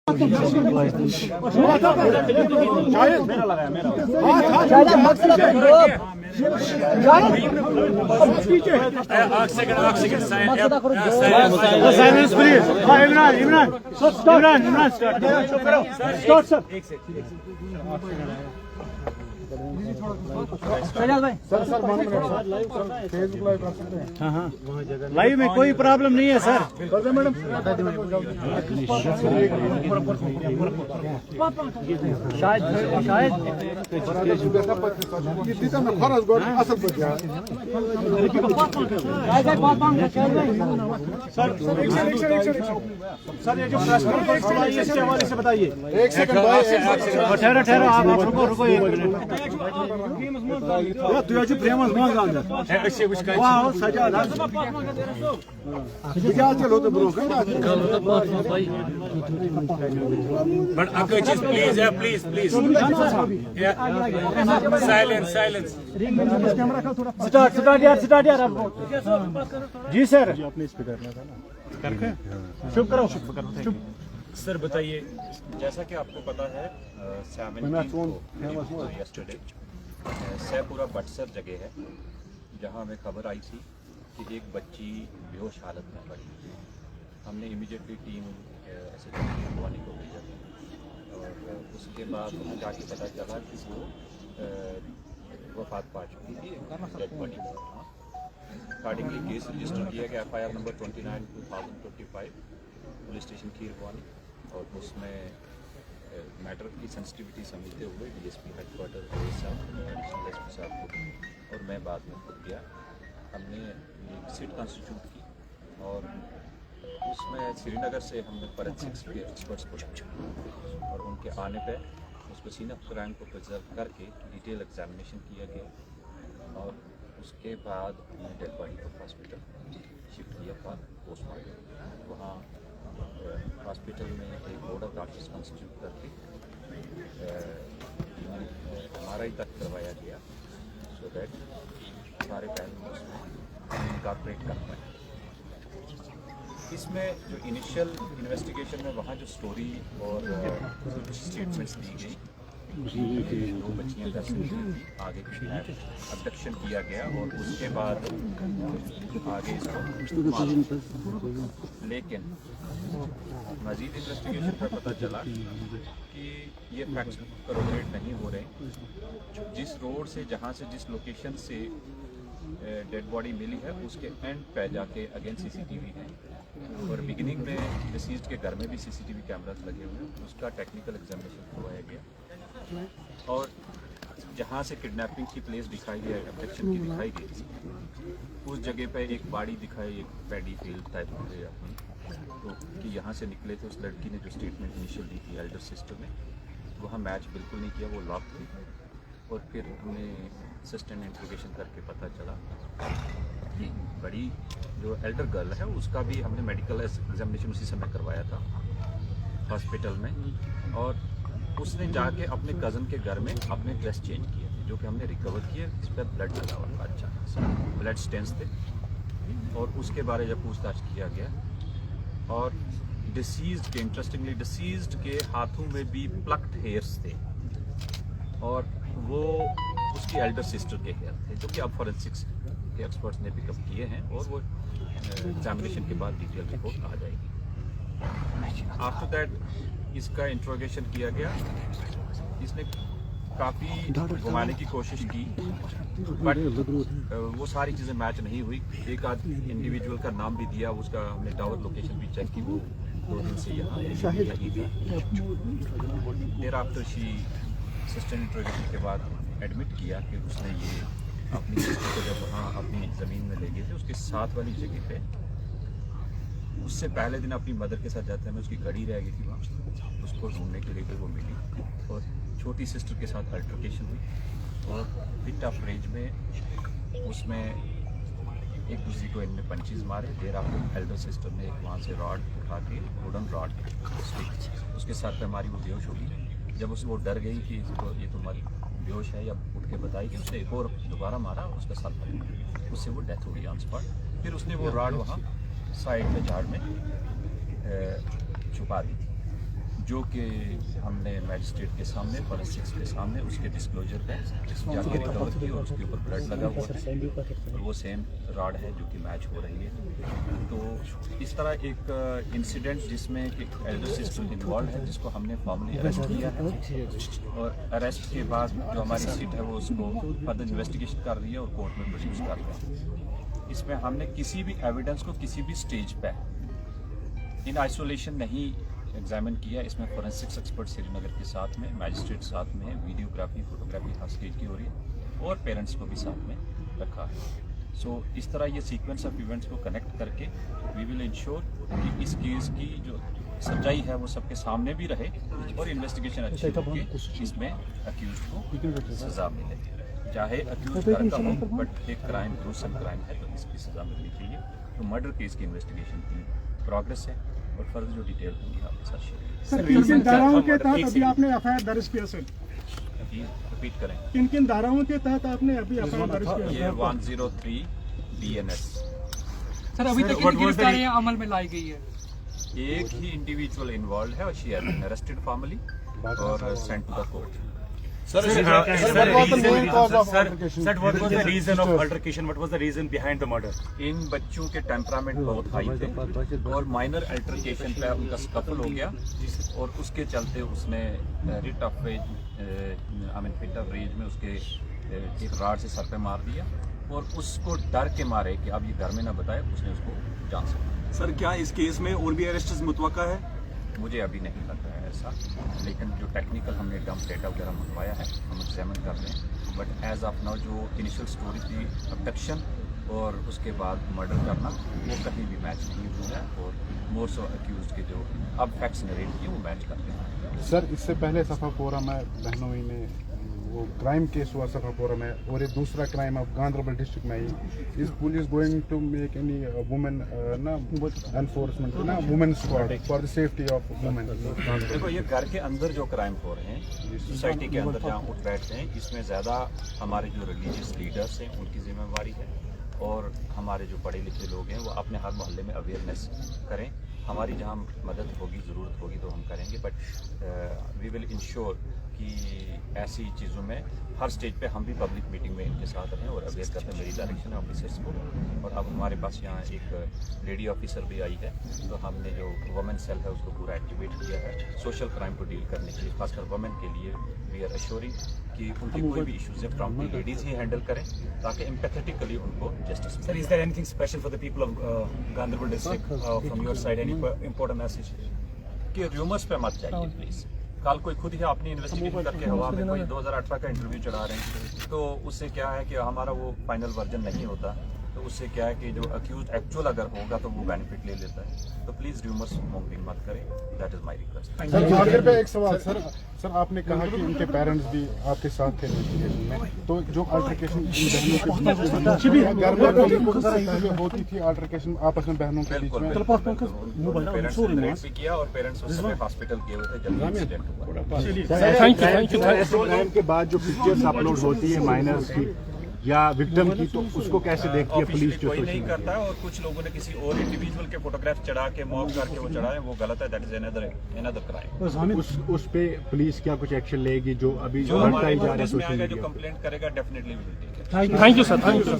शायद मेरा लगाया मेरा silence please. Imran Imran Imran Imran start sir. Sir Facebook live कर सकते हैं। हाँ हाँ लाइव में कोई प्रॉब्लम नहीं है सर। मैडम शायद शायद सर ये जो प्रेस कॉन्फ्रेंस चलाई है इसके हवाले से बताइए। एक सेकंड ठहरो ठहरो आप रुको रुको एक मिनट। तुझे प्रेम वाह सजा चलो तो bro But Akash, please, please, please. Silence, silence. Start यार आप जी सर। करके शुभ करो सर बताइए, जैसा कि आपको पता है 17 यस्टरडे सैपुरा बटसर जगह है जहां हमें खबर आई थी कि एक बच्ची बेहोश हालत में पड़ी। हमने इमीडिएटली टीम वानी को भेजा था और उसके बाद वहाँ जाके पता चला कि वो वफात पा चुकी थी। Dead body accordingly case register किया गया FIR नंबर 29/2025 पुलिस स्टेशन खीरवानी और उसमें मैटर की सेंसिटिविटी समझते हुए DSP हेडक्वार्टर एडिशनल SP साहब को और मैं बाद में खुद गया। हमने एक सीट कॉन्स्टिट्यूट की और उसमें श्रीनगर से हमने फोरेंसिक्स के एक्सपर्ट्स को और उनके आने पे उसको सीन ऑफ क्राइम को प्रिजर्व करके डिटेल एग्जामिनेशन किया गया और उसके बाद हमने डेड बॉडी को हॉस्पिटल शिफ्ट किया फॉर पोस्टमार्टम। वहाँ हॉस्पिटल में एक बोर्ड ऑफ डॉक्टर्स कॉन्स्टिट्यूट करके MRI तक करवाया गया सो दैट सारे पहलू उसमें इनकॉर्पोरेट कर पाए। इसमें जो इनिशियल इन्वेस्टिगेशन में वहाँ जो स्टोरी और स्टेटमेंट्स दी गई, 2 बच्चियाँ घर से आगे अब्डक्शन किया गया और उसके बाद आगे इसको लेकिन मजीद इन्वेस्टिगेशन पर पता चला कि ये फैक्ट्स करोबरेट नहीं हो रहे। जिस रोड से जहाँ से जिस लोकेशन से डेड बॉडी मिली है उसके एंड पे जाके अगेन CCTV है और बिगिनिंग में डिसीज्ड के घर में भी CCTV कैमरास लगे हुए हैं। उसका टेक्निकल एग्जामिनेशन करवाया गया और जहाँ से किडनैपिंग की प्लेस दिखाई गई, अब्डक्शन की दिखाई गई थी, उस जगह पे एक बाड़ी दिखाई, एक पैडी फील्ड टाइप हो गया तो कि यहाँ से निकले थे। उस लड़की ने जो स्टेटमेंट इनिशियल दी थी एल्डर सिस्टर ने, वहाँ मैच बिल्कुल नहीं किया, वो लॉक थी। और फिर हमने असिस्टेंट इंट्रोगेशन करके पता चला कि बड़ी जो एल्डर गर्ल है उसका भी हमने मेडिकल एग्जामिनेशन उसी समय करवाया था हॉस्पिटल में और उसने जाके अपने कज़न के घर में अपने ड्रेस चेंज किए थे जो कि हमने रिकवर किए। इस पर ब्लड लगा हुआ था, अच्छा ब्लड स्टेन्स थे और उसके बारे जब पूछताछ किया गया और डिसीज्ड के इंटरेस्टिंगली डिसीज्ड के हाथों में भी प्लक्ड हेयर्स थे और वो उसकी एल्डर सिस्टर के हेयर थे जो कि अब फॉरेंसिक्स के एक्सपर्ट्स ने पिकअप किए हैं और वो एग्जामिनेशन के बाद डिटेल रिपोर्ट आ जाएगी। आफ्टर दैट इसका इंट्रोगेशन किया गया। इसने काफ़ी घुमाने की कोशिश की बट वो सारी चीज़ें मैच नहीं हुई। एक आध इंडिविजुअल का नाम भी दिया, उसका हमने टावर लोकेशन भी चेक की, वो 2 दिन से यहाँ नहीं था। There after she assistant interrogation के बाद एडमिट किया कि उसने ये अपनी सिस्टर को जब वहाँ अपनी ज़मीन में ले गए थे उसके साथ वाली जगह पे उससे पहले दिन अपनी मदर के साथ जाते हैं उसकी घड़ी रह गई थी वहाँ, उसको ढूंढने के लिए वो मिली और छोटी सिस्टर के साथ अल्टरकेशन हुई और फिट ऑफ रेंज में उसमें एक दूसरे को इनने पंचेस मारे। देर आफ्टर एल्डर सिस्टर ने एक वहाँ से रॉड उठा के वुडन रॉड उसके साथ पे हमारी वो बेहोश होगी। जब उसे वो डर गई कि इसको ये तुम्हारी बेहोश है या उठ के बताई कि उसने एक और दोबारा मारा, उसका साथ पकड़ा, उससे वो डेथ हो गई ऑन स्पॉट। फिर उसने वो रॉड वहाँ साइड में झाड़ में छुपा दी थी। जो कि हमने मैजिस्ट्रेट के सामने, फॉरेंसिक्स के सामने उसके डिस्क्लोजर पे जाके रिकवर की और उसके ऊपर ब्लड लगा हुआ है और वो सेम रॉड है जो कि मैच हो रही है। तो इस तरह एक इंसिडेंट जिसमें एक एल्डर सिस्टर इन्वॉल्व है जिसको हमने फॉर्मली अरेस्ट किया है और अरेस्ट के बाद जो हमारी सीट है वो उसको फर्दर इन्वेस्टिगेशन कर रही है और कोर्ट में प्रोड्यूस कर रहे हैं। इसमें हमने किसी भी एविडेंस को किसी भी स्टेज पे इन आइसोलेशन नहीं एग्जामिन किया। इसमें फोरेंसिक्स एक्सपर्ट श्रीनगर के साथ में, मैजिस्ट्रेट साथ में, वीडियोग्राफी, फोटोग्राफी हर स्टेज की हो रही है और पेरेंट्स को भी साथ में रखा है। सो इस तरह ये सीक्वेंस ऑफ इवेंट्स को कनेक्ट करके वी विल इंश्योर कि इस केस की जो सच्चाई है वो सबके सामने भी रहे और इन्वेस्टिगेशन अच्छी होगी, इसमें अक्यूज को सजा मिले। चाहे अक्यूज घर का हो बट एक क्राइम ग्रूसम क्राइम है तो इसकी सजा मिलनी चाहिए। तो मर्डर केस की इन्वेस्टिगेशन की प्रोग्रेस है और फर्दर जो डिटेल होंगी आपके साथ शेयर। सर किन धाराओं के तहत अभी आपने एफआईआर दर्ज किया सर? रिपीट करें। किन धाराओं के तहत आपने अभी एफआईआर दर्ज किया? ये 103 BNS। सर अभी तक कितनी गिरफ्तारियां अमल में लाई गई है? एक ही इंडिविजुअल इन्वॉल्व है और she has been arrested formally और sent to the court. Sir, what was the main cause of altercation? Sir, what was the reason of altercation? What was the reason behind the murder? इन बच्चों के temperament बहुत high थे और minor altercation पे उनका scuffle हो गया और उसके चलते उसने रिट ऑफ फिट ऑफ रेज में उसके एक राड से सर पे मार दिया और उसको डर के मारे कि अब ये घर में ना बताए उसने उसको जान सका। सर क्या इस केस में और भी अरेस्ट मुतवक्का है? मुझे अभी नहीं लग रहा है ऐसा, लेकिन जो टेक्निकल हमने डंप डेटा वगैरह मंगवाया है हम एग्जामिन कर रहे हैं। बट एज ऑफ नाउ जो इनिशियल स्टोरी थी अबडक्शन और उसके बाद मर्डर करना वो कहीं भी मैच नहीं हुआ और मोर सो अक्यूज के जो अब फैक्ट्स नरेट किए वो मैच करते हैं। सर इससे पहले सफापोरा में बहनोई में वो क्राइम केस हुआ सफापोरा में और एक दूसरा क्राइम अब गांधरबल डिस्ट्रिक्ट में ही। Is police going to make any women ना एनफोर्समेंट ना women squad for the safety of women? देखो ये घर के अंदर जो क्राइम हो रहे हैं सोसाइटी के अंदर जहाँ उठ बैठते हैं इसमें ज़्यादा हमारे जो रिलीजियस लीडर्स हैं उनकी जिम्मेवारी है और हमारे जो पढ़े लिखे लोग हैं वो अपने हर मोहल्ले में अवेयरनेस करें। हमारी जहाँ मदद होगी, ज़रूरत होगी तो हम करेंगे बट वी विल इंश्योर कि ऐसी चीज़ों में हर स्टेज पे हम भी पब्लिक मीटिंग में इनके साथ रहें और अवेयर करते हैं। मेरी डायरेक्शन है ऑफिसर्स को और अब हमारे पास यहाँ एक लेडी ऑफिसर भी आई है तो हमने जो वुमेन सेल है उसको पूरा एक्टिवेट किया है सोशल क्राइम को डील करने के लिए, खासकर वुमेन के लिए। वी आर एश्योरिंग कि उनकी कोई भी इश्यूज है प्रॉम्प्टली लेडीज ही हैंडल करें ताकि एम्पैथेटिकली उनको justice. Sir, is there anything special for the people of Gandharbal district from your side? Any important message? कि रूमर्स पे मत जाइए प्लीज। कल कोई खुद ही अपनी इन्वेस्टिगेशन करके हवा में कोई 2018 का इंटरव्यू चढ़ा रहे हैं तो उससे क्या है कि हमारा वो फाइनल वर्जन नहीं होता तो उससे क्या है कि जो अक्यूज एक्चुअल अगर होगा तो वो बेनिफिट ले लेता है। तो प्लीज रूमर्स मॉन्गरिंग मत करें, that is my request. Sir आखिर पे एक सवाल सर आपने कहा कि उनके पेरेंट्स भी आपके साथ थे इन्वेस्टिगेशन में, तो जो अल्टरकेशन इन बहनों के बीच घर में पहले होती थी अल्टरकेशन आपस में बहनों के बीच में, पेरेंट्स ने रेट भी किया और पेरेंट्स उस समय हॉस्पिटल गए हुए थे जब इंसिडेंट हुआ। क्राइम के बाद जो पिक्चर्स अपलोड होती है माइनर्स की या विक्टिम की तो उसको कैसे देखती है पुलिस? कोई नहीं करता है और कुछ लोगों ने किसी और इंडिविजुअल के फोटोग्राफ चढ़ा के मॉक करके वो चढ़ाए, वो गलत है। That is another crime. उस पे पुलिस क्या कुछ एक्शन लेगी जो अभी जो हमारे जा रहा है सोशल जो मीडिया? कंप्लेंट करेगा definitely will take it. Thank you sir, thank you.